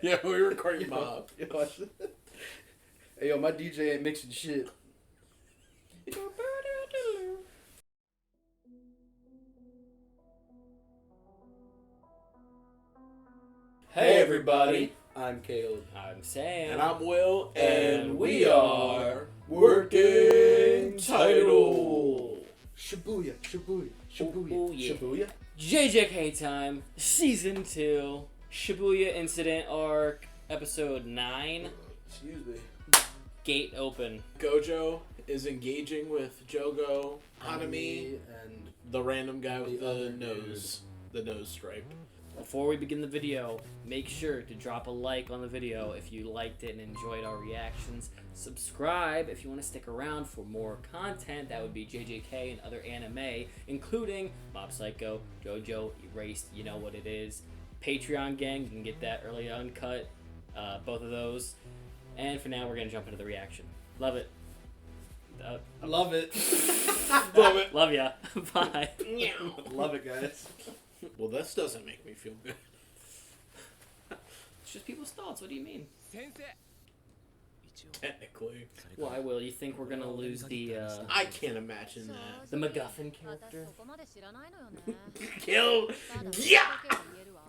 Yeah, we were recording Bob. Hey, yo, my DJ ain't mixing shit. Hey everybody, I'm Caleb. I'm Sam. and I'm Will, and we are Working Title. Shibuya, Shibuya, Shibuya, Oh, yeah. Shibuya. JJK time, season 2, Shibuya Incident Arc, episode 9, Excuse me. Gate Open. Gojo is engaging with Jogo, Hanami, and the random guy with the the other nose stripe. Before we begin the video, make sure to drop a like on the video if you liked it and enjoyed our reactions. Subscribe if you want to stick around for more content. That would be JJK and other anime, including Mob Psycho, JoJo, Erased, you know what it is. Patreon gang, you can get that early uncut, both of those. And for now, we're going to jump into the reaction. Love it. love it. Love it. Love ya. Bye. Love it, guys. Well, this doesn't make me feel good. It's just people's thoughts. What do you mean? Technically. Why, Will? You think we're going to lose the I can't imagine that. the MacGuffin character? Kill. Yeah.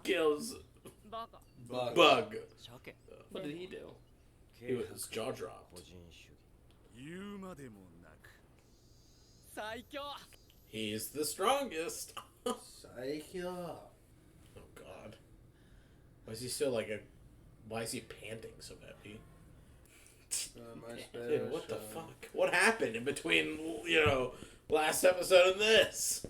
Kills Bug. What did he do? He was jaw dropped. He's the strongest. Psycho. Oh God. Why is he still like a? Why is he panting so heavy? Dude, what the fuck? What happened in between, last episode and this?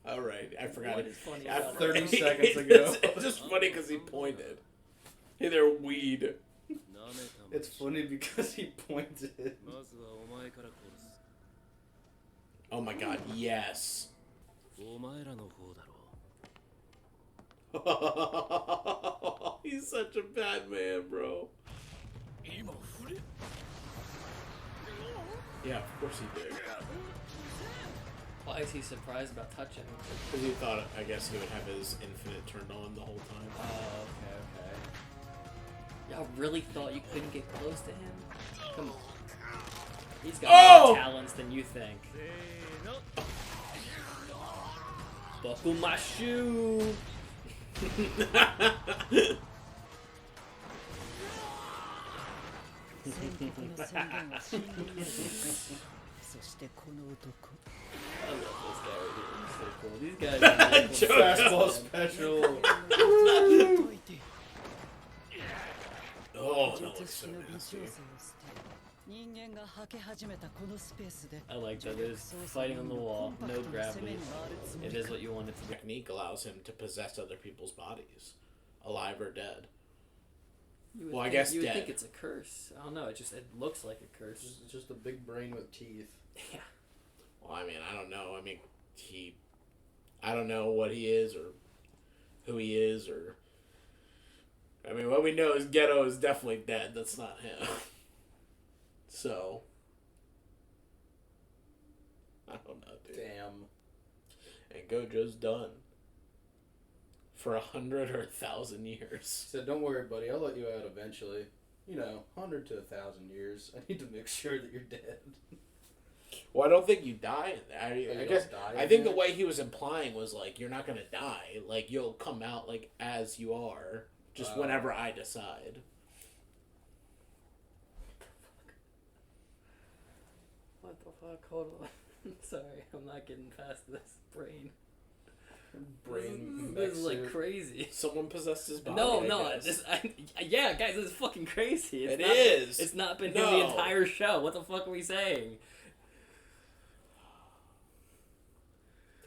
Alright, I forgot. What is funny I- about 30 that? seconds ago. It's just funny because he pointed. Hey there, weed. It's funny because he pointed. Oh my God, yes. He's such a bad man, bro. Yeah, of course he did. Why is he surprised about touching? Because he thought, I guess, he would have his infinite turned on the whole time. Oh, okay. Y'all really thought you couldn't get close to him? Come on. He's got more talents than you think. Buckle my shoe! I love this guy right here. He's so cool. These guys are Fastball special. Oh, that looks so nasty. I like that. There's fighting on the wall, no gravity. It is what you want it to be. Technique allows him to possess other people's bodies, alive or dead. You would guess you would dead. think it's a curse. I don't know. It looks like a curse. It's just a big brain with teeth. Yeah. Well, I mean, I don't know. I mean, I don't know what he is or who he is or. I mean, what we know is Ghetto is definitely dead. That's not him. So. I don't know, dude. Damn. And Gojo's done. For 100 or 1,000 years. Said, don't worry, buddy. I'll let you out eventually. 100 to 1,000 years. I need to make sure that you're dead. Well, I don't think you die in that. I guess. I think the way. way he was implying was like, you're not gonna die. Like, you'll come out like as you are, just whenever I decide. What the fuck? Hold on. Sorry, I'm not getting past this brain. This is like crazy. Someone possessed his body. No, I guess. yeah, guys, this is fucking crazy. It is. It's not been him the entire show. What the fuck are we saying?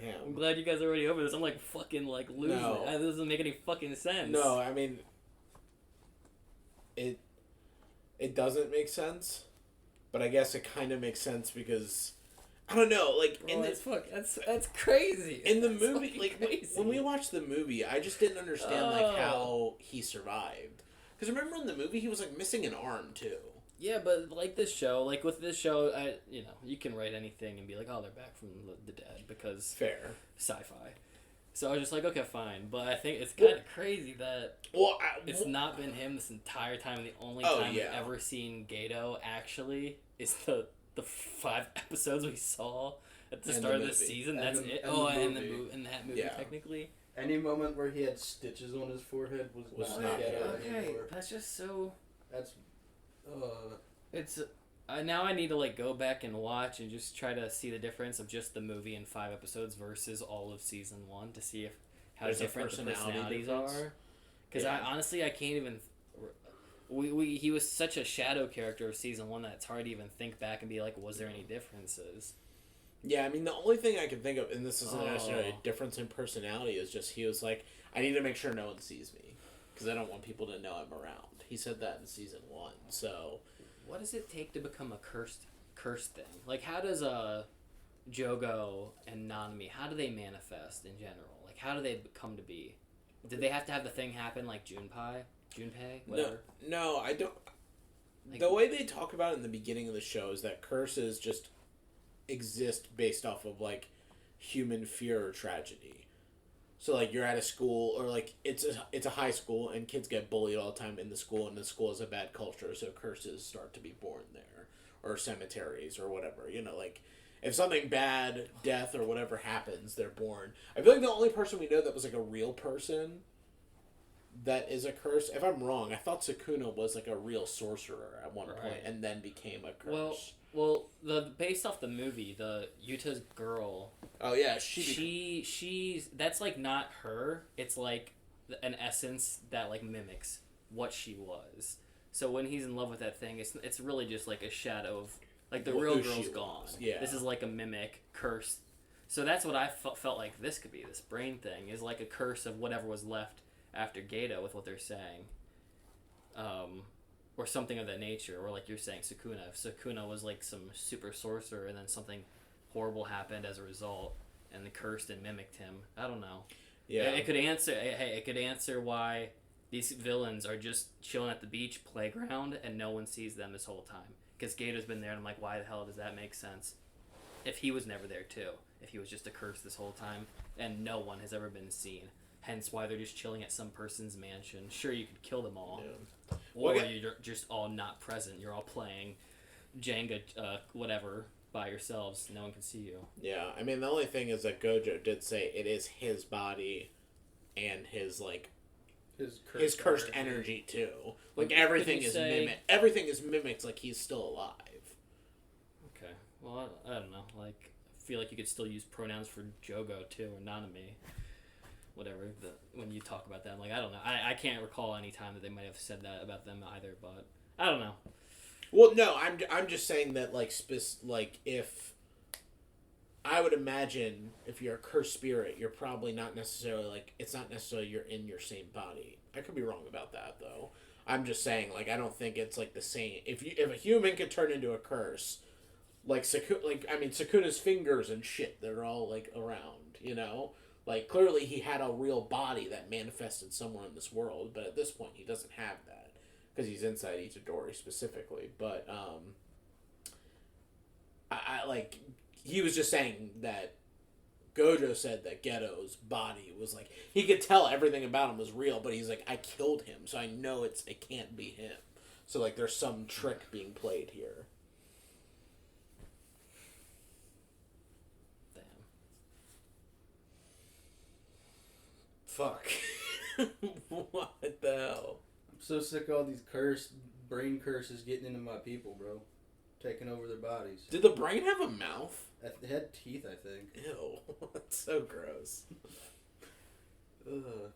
Damn. I'm glad you guys are already over this. I'm like fucking like losing No. it. This doesn't make any fucking sense. No, I mean, it doesn't make sense, but I guess it kind of makes sense because I don't know, like Bro, that's crazy. in the That's movie, fucking like crazy. when we watched the movie, I just didn't understand like how he survived. Because remember in the movie he was like missing an arm too. Yeah, but like this show, like with this show, you can write anything and be like, oh, they're back from the dead because Fair. sci-fi. So I was just like, okay, fine. But I think it's kind of crazy that it's not been him this entire time. The only time we've ever seen Gato actually is the 5 episodes we saw at the start of the season. That's it. And that movie technically. Any moment where he had stitches on his forehead was not Gato anymore. That's just so. That's. It's. Now I need to like go back and watch and just try to see the difference of just the movie in 5 episodes versus all of season 1 to see how different the personalities are. Because I can't even. He was such a shadow character of season 1 that it's hard to even think back and be like, was there any differences? Yeah, I mean, the only thing I can think of, and this isn't necessarily a difference in personality, is just he was like, I need to make sure no one sees me because I don't want people to know I'm around. He said that in season 1, so. What does it take to become a cursed thing? Like, how does Jogo and Nanami, how do they manifest in general? Like, how do they come to be? Did they have to have the thing happen like Junpei? Whatever? No, I don't. Like, the way they talk about it in the beginning of the show is that curses just exist based off of, like, human fear or tragedy. So, like, you're at a school, or, like, it's a high school, and kids get bullied all the time in the school, and the school has a bad culture, so curses start to be born there. Or cemeteries, or whatever. You know, like, if something bad, death, or whatever happens, they're born. I feel like the only person we know that was, like, a real person that is a curse, if I'm wrong, I thought Sukuna was, like, a real sorcerer at one point, and then became a curse. Well, based off the movie, the Yuta's girl. Oh yeah, she's that's like not her. It's like an essence that like mimics what she was. So when he's in love with that thing, it's really just like a shadow of like the real girl's gone. Yeah. This is like a mimic curse. So that's what I felt like this could be. This brain thing is like a curse of whatever was left after Gato with what they're saying. Or something of that nature, or like you're saying, Sukuna. If Sukuna was like some super sorcerer, and then something horrible happened as a result, and the cursed and mimicked him. I don't know. Yeah, it could answer. Hey, it could answer why these villains are just chilling at the beach playground, and no one sees them this whole time. Because Gato's been there, and I'm like, why the hell does that make sense? If he was never there too, if he was just a curse this whole time, and no one has ever been seen. Hence why they're just chilling at some person's mansion. Sure, you could kill them all. Yeah. Or you're just all not present. You're all playing Jenga, whatever, by yourselves. No one can see you. Yeah, I mean, the only thing is that Gojo did say it is his body and his, like, his cursed energy, too. Like, everything is mimicked like he's still alive. Okay. Well, I don't know. Like, I feel like you could still use pronouns for Jogo, too, or Nanami. Whatever, when you talk about that, I'm like, I don't know. I can't recall any time that they might have said that about them either, but I don't know. Well, no, I'm just saying that, like, if I would imagine if you're a cursed spirit, you're probably not necessarily, like, it's not necessarily you're in your same body. I could be wrong about that, though. I'm just saying, like, I don't think it's, like, the same. If a human could turn into a curse, like, Sukuna's fingers and shit, they're all, like, around, you know? Like, clearly he had a real body that manifested somewhere in this world, but at this point he doesn't have that. Because he's inside Itadori specifically. But, he was just saying that Gojo said that Geto's body was, like, he could tell everything about him was real, but he's like, I killed him, so I know it can't be him. So, like, there's some trick being played here. Fuck. What the hell? I'm so sick of all these brain curses getting into my people, bro. Taking over their bodies. Did the brain have a mouth? It had teeth, I think. Ew. That's so gross. Ugh.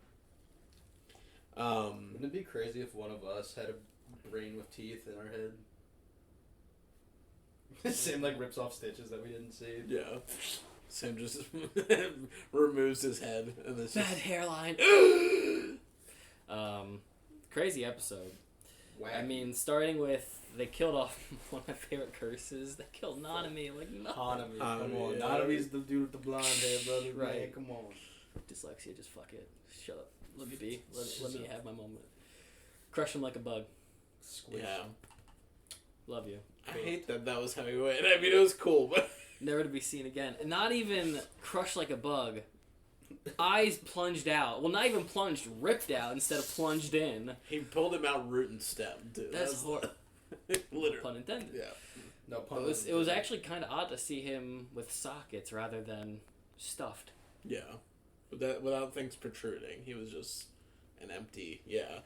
Wouldn't it be crazy if one of us had a brain with teeth in our head? Sam, like, rips off stitches that we didn't see. Yeah. Sam just removes his head. And it's bad hairline. Crazy episode. Wow. I mean, starting with, they killed off one of my favorite curses. They killed Nanami. Like, no. Hanami, come on. Yeah. Nanami's the dude with the blonde hair, brother. Right. Man, come on. Dyslexia, just fuck it. Shut up. Let me be. Let me have my moment. Crush him like a bug. Squish. Yeah. Love you. I hate that was how he went. I mean, it was cool, but... Never to be seen again. And not even crush like a bug. eyes plunged out. Well, not even plunged, ripped out instead of plunged in. He pulled him out root and stem, too. That's horrible. Literally. Pun intended. Yeah. No pun. It was actually kind of odd to see him with sockets rather than stuffed. Yeah. Without things protruding. He was just an empty, yeah.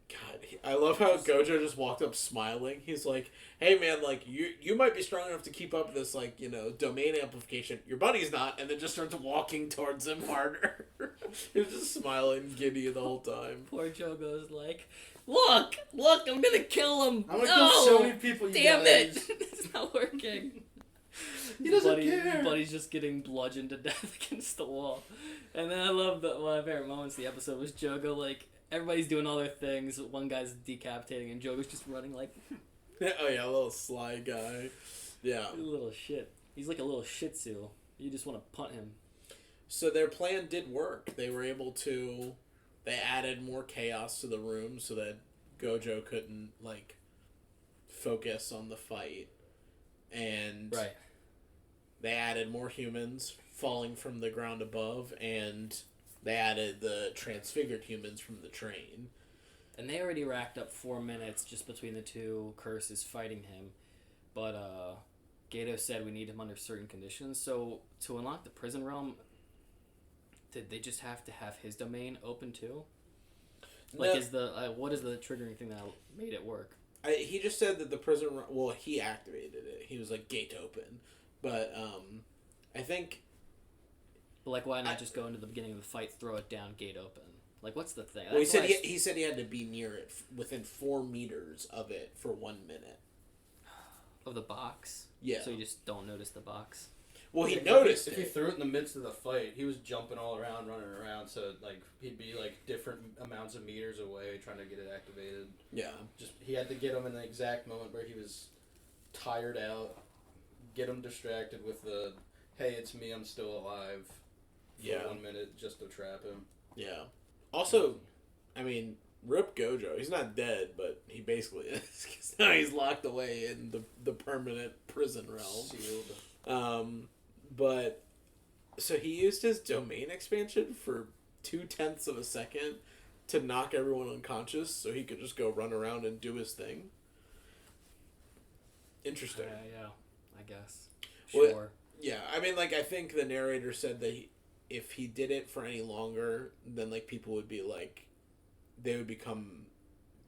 God, I love how Gojo just walked up smiling. He's like, hey man, like, you might be strong enough to keep up this, like, you know, domain amplification. Your buddy's not, and then just starts walking towards him harder. He was just smiling giddy the whole time. Poor Jogo's like, look, I'm gonna kill him. I'm gonna kill so many people, you damn guys. it. It's not working. He doesn't care. Buddy's just getting bludgeoned to death against the wall. And then I love that one of my favorite moments of the episode was Jogo, like, everybody's doing all their things. One guy's decapitating, and Jogo's just running like... Oh yeah, a little sly guy. Yeah. A little shit. He's like a little shih tzu. You just want to punt him. So their plan did work. They were able to... They added more chaos to the room so that Gojo couldn't, like, focus on the fight. And... Right. They added more humans falling from the ground above, and they added the transfigured humans from the train. And they already racked up 4 minutes just between the two curses fighting him. But Gato said we need him under certain conditions. So to unlock the prison realm, did they just have to have his domain open too? Like, what is the triggering thing that made it work? He just said that the prison... Well, he activated it. He was like, gate open. But I think... But like, why not just go into the beginning of the fight, throw it down, gate open? Like, what's the thing? Well, he said he had to be near it, within 4 meters of it for 1 minute. Of the box? Yeah. So you just don't notice the box? Well, he noticed if it. he threw it in the midst of the fight, he was jumping all around, running around, so like he'd be like different amounts of meters away trying to get it activated. Yeah. Just he had to get him in the exact moment where he was tired out, get him distracted with the, hey, it's me, I'm still alive, for 1 minute just to trap him. Yeah. Also, I mean, rip Gojo. He's not dead, but he basically is. 'Cause now he's locked away in the permanent prison realm. Sealed. But, so he used his domain expansion for 0.2 of a second to knock everyone unconscious so he could just go run around and do his thing. Interesting. Yeah, I guess. Well, Sure. Yeah, I mean, like, I think the narrator said that if he did it for any longer, then, like, people would be, like, they would become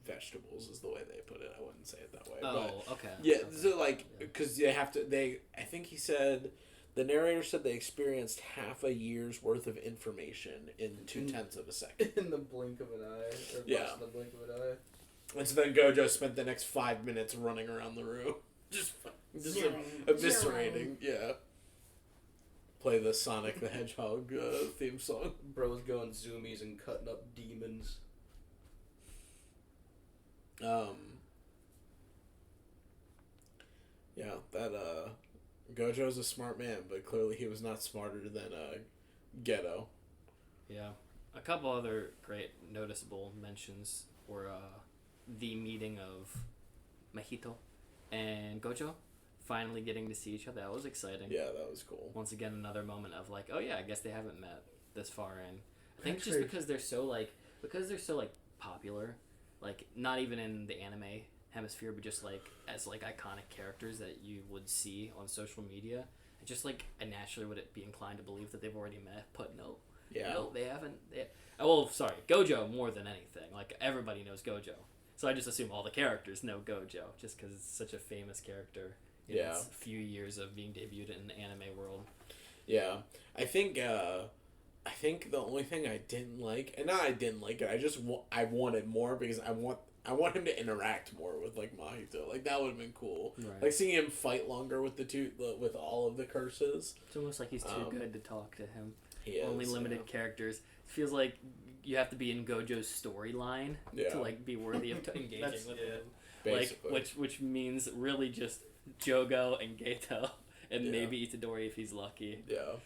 vegetables, is the way they put it. I wouldn't say it that way. Oh, but, okay. Yeah, okay. so, like, because they have to, I think he said, the narrator said they experienced half a year's worth of information in 0.2 of a second. In the blink of an eye. Or Yeah. less than the blink of an eye. And so then Gojo spent the next 5 minutes running around the room. Just eviscerating. Yeah. Play the Sonic the Hedgehog theme song. Bro's going zoomies and cutting up demons. Yeah, that Gojo's a smart man, but clearly he was not smarter than Geto. Yeah. A couple other great noticeable mentions were the meeting of Mahito and Gojo finally getting to see each other. That was exciting. Yeah, that was cool. Once again, another moment of like, oh yeah, I guess they haven't met this far in. I think Actually, just because they're so popular, like not even in the anime hemisphere, but just like as like iconic characters that you would see on social media. It just like I naturally would be inclined to believe that they've already met, but no. Yeah. No, they haven't. Well, sorry, Gojo more than anything. Like everybody knows Gojo, so I just assume all the characters know Gojo just because it's such a famous character in its few years of being debuted in the anime world. Yeah, I think the only thing I didn't like, and not I didn't like it, I wanted more because I want him to interact more with like Mahito. Like that would have been cool. Right. Like seeing him fight longer with with all of the curses. It's almost like he's too good to talk to him. He is, Only limited characters. It feels like you have to be in Gojo's storyline to like be worthy of engaging with him. Basically. Like which means really just Jogo and Geto and maybe Itadori if he's lucky. Yeah.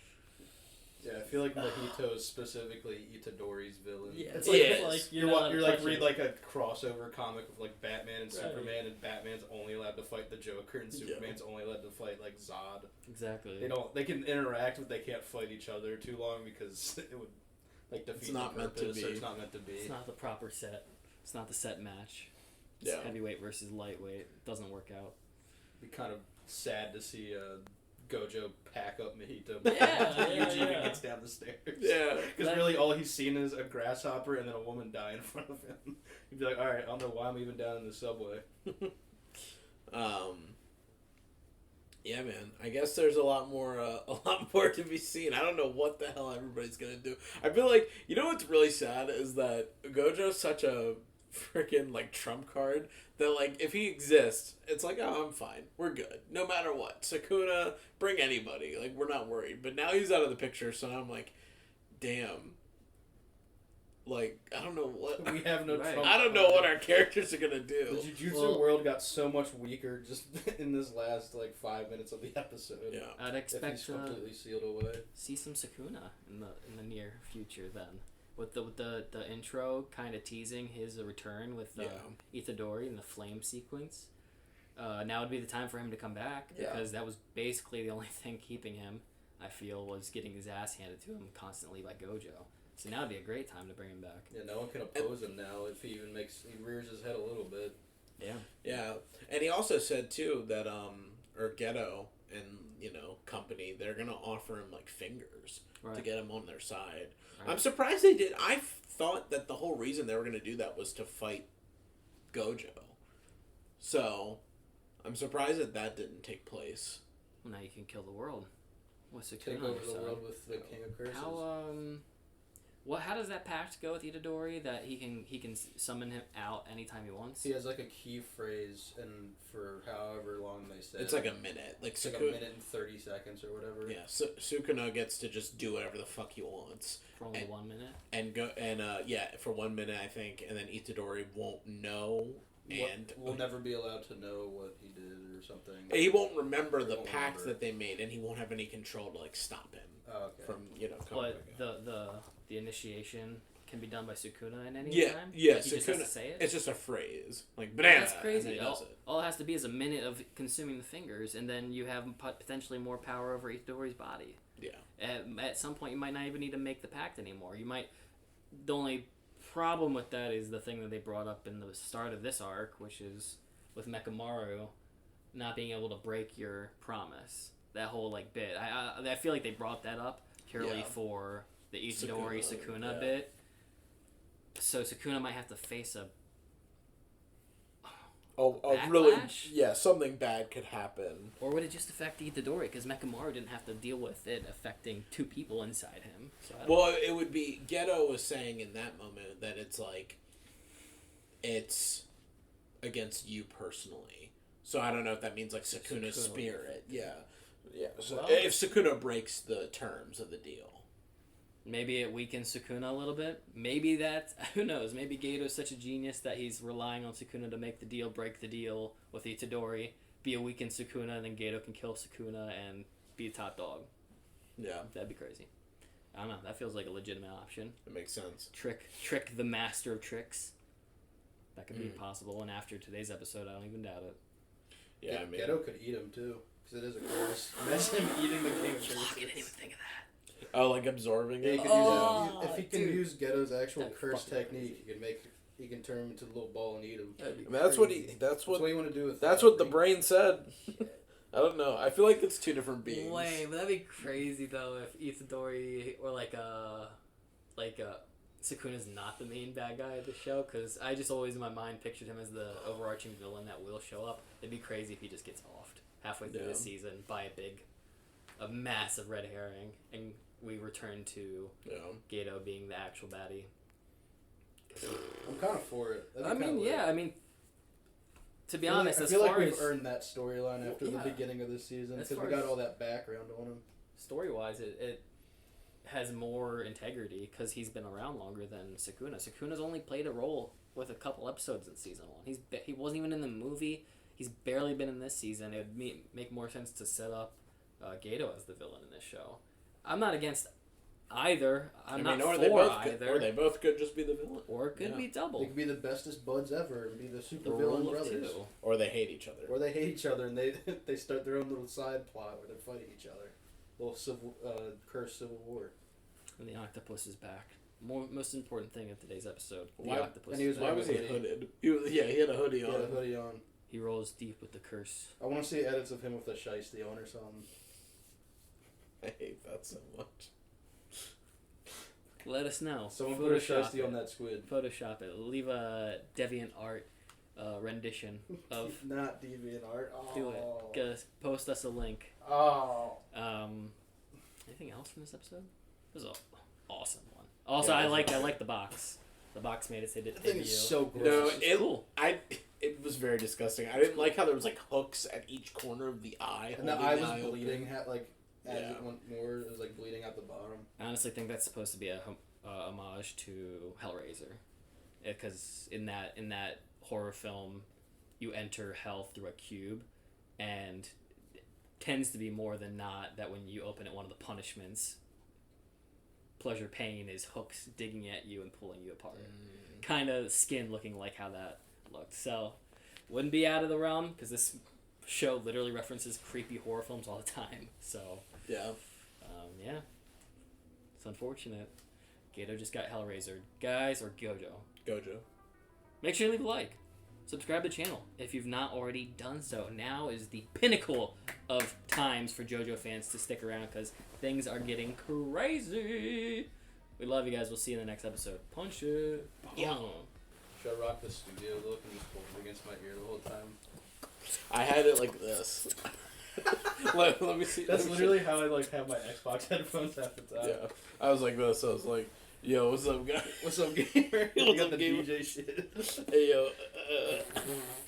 Yeah, I feel like Mahito is specifically Itadori's villain. Yeah, it's like you're like read like a crossover comic of like Batman and Superman, and Batman's only allowed to fight the Joker, and Superman's only allowed to fight like Zod. Exactly. They can interact, but they can't fight each other too long because it would like defeat the purpose. So it's not meant to be. It's not the proper set. It's not the set match. It's heavyweight versus lightweight. It doesn't work out. It'd be kind of sad to see Gojo pack up Mahito. Yuji even gets down the stairs. Yeah. Because really all he's seen is a grasshopper and then a woman die in front of him. He'd be like, alright, I don't know why I'm even down in the subway. Yeah, man. I guess there's a lot more to be seen. I don't know what the hell everybody's gonna do. I feel like, you know what's really sad is that Gojo's such a freaking like trump card that like if he exists, it's like, oh, I'm fine, we're good, no matter what. Sukuna, bring anybody, like we're not worried. But now he's out of the picture, so I'm like, damn. Like I don't know what we have no. Trump I don't know what our characters are gonna do. The Jujutsu world got so much weaker just in this last like 5 minutes of the episode. Yeah, I'd expect he's completely sealed away. See some Sukuna in the near future then. With the intro kind of teasing his return with Itadori and the flame sequence. Now would be the time for him to come back because that was basically the only thing keeping him, I feel, was getting his ass handed to him constantly by Gojo. So now would be a great time to bring him back. Yeah, no one can oppose him now if he rears his head a little bit. Yeah. Yeah, and he also said too that Ghetto and company, they're gonna offer him like fingers to get him on their side. Right. I'm surprised they did. I thought that the whole reason they were gonna do that was to fight Gojo. So I'm surprised that didn't take place. Well, now you can kill the world. What's the take over the world with the King of Curses? How does that pact go with Itadori that he can summon him out anytime he wants? He has like a key phrase, and for however long they say it's like a minute, like a minute and 30 seconds or whatever. Yeah, Sukuna gets to just do whatever the fuck he wants for only 1 minute. And go for 1 minute I think, and then Itadori won't know. And we'll never be allowed to know what he did or something. He won't remember the pact that they made, and he won't have any control to like stop him from coming But the initiation can be done by Sukuna in any time. Yeah, like he just has to say it. It's just a phrase, like banana. That's crazy. And all it has to be is a minute of consuming the fingers, and then you have potentially more power over Itadori's body. Yeah. At some point, you might not even need to make the pact anymore. You might. The only problem with that is the thing that they brought up in the start of this arc, which is with Mekamaru not being able to break your promise. That whole like bit. I feel like they brought that up purely for the Itadori Sukuna bit. So Sukuna might have to face a really something bad could happen. Or would it just affect Itadori? Because Mekamaru didn't have to deal with it affecting two people inside him. So it would be Ghetto was saying in that moment that it's like it's against you personally. So I don't know if that means like Sukuna's spirit. Yeah. So if Sukuna breaks the terms of the deal. Maybe it weakens Sukuna a little bit. Maybe who knows? Maybe Gato's such a genius that he's relying on Sukuna to make the deal, break the deal with Itadori, be a weakened Sukuna, and then Gato can kill Sukuna and be a top dog. Yeah. That'd be crazy. I don't know. That feels like a legitimate option. It makes sense. Trick the master of tricks. That could be possible, and after today's episode, I don't even doubt it. Yeah, I mean, Ghetto could eat him too, because it is a curse. Imagine him eating the King of Curses. I didn't even think of that. Oh, like absorbing it. If he can use Ghetto's actual curse technique, he can turn him into a little ball and eat him. That's what you want to do with. That's what the brain said. I don't know. I feel like it's two different beings. Wait, but that'd be crazy though if Itadori or Sukuna's not the main bad guy of the show, because I just always in my mind pictured him as the overarching villain that will show up. It'd be crazy if he just gets offed halfway through the season by a massive red herring, and we return to Gato being the actual baddie. I'm kind of for it. I mean, to be honest, I feel like we've earned that storyline after the beginning of this season, because we got all that background on him. Story-wise, it has more integrity because he's been around longer than Sukuna. Sukuna's only played a role with a couple episodes in season 1. He wasn't even in the movie. He's barely been in this season. It would make more sense to set up Gato as the villain in this show. I'm not against either. I'm not or for they both either. could, or they both could just be the villain, Or it could be double. They could be the bestest buds ever and be the super The villain rule of brothers. two. or they hate each other. Or they hate each other and they start their own little side plot where they're fighting each other. Little cursed civil war. And the octopus is back. Most important thing of today's episode. The Why- octopus. and he was is Why back. was he hooded? He had a hoodie He on. had a hoodie on. He rolls deep with the curse. I want to see edits of him with a shiesty on or something. I hate that so much. Let us know. Someone put a shiesty on that squid. Photoshop it. Leave a DeviantArt rendition of. Not DeviantArt. Oh. Do it. Post us a link. Oh. Anything else from this episode? It was an awesome one. Also, Yeah, I like the box. The box made its That debut. thing is so gross. No, It's cool. It was very disgusting. I didn't like how there was like hooks at each corner of the eye. And the holding eye was open. bleeding. As Yeah. it went more, it was like bleeding out the bottom. I honestly think that's supposed to be a homage to Hellraiser, because in that horror film, you enter hell through a cube, and it tends to be more than not that when you open it, one of the punishments, pleasure pain, is hooks digging at you and pulling you apart. Kind of skin looking like how that looked. So wouldn't be out of the realm, because this show literally references creepy horror films all the time. So Yeah. yeah, it's unfortunate. Gato just got Hellraiser. Guys, or Gojo. make sure you leave a like. Subscribe to the channel if you've not already done so. Now is the pinnacle of times for JoJo fans to stick around, because things are getting crazy. We love you guys. We'll see you in the next episode. Punch it. Yeah. Boom. Should I rock the studio look and just hold it against my ear the whole time? I had it like this. let me see. That's let me literally how I have my Xbox headphones half the time. Yeah. I was like this. I was like, yo, what's up, guy? What's up, gamer? What's You got up, the gamer? DJ shit. Hey, yo.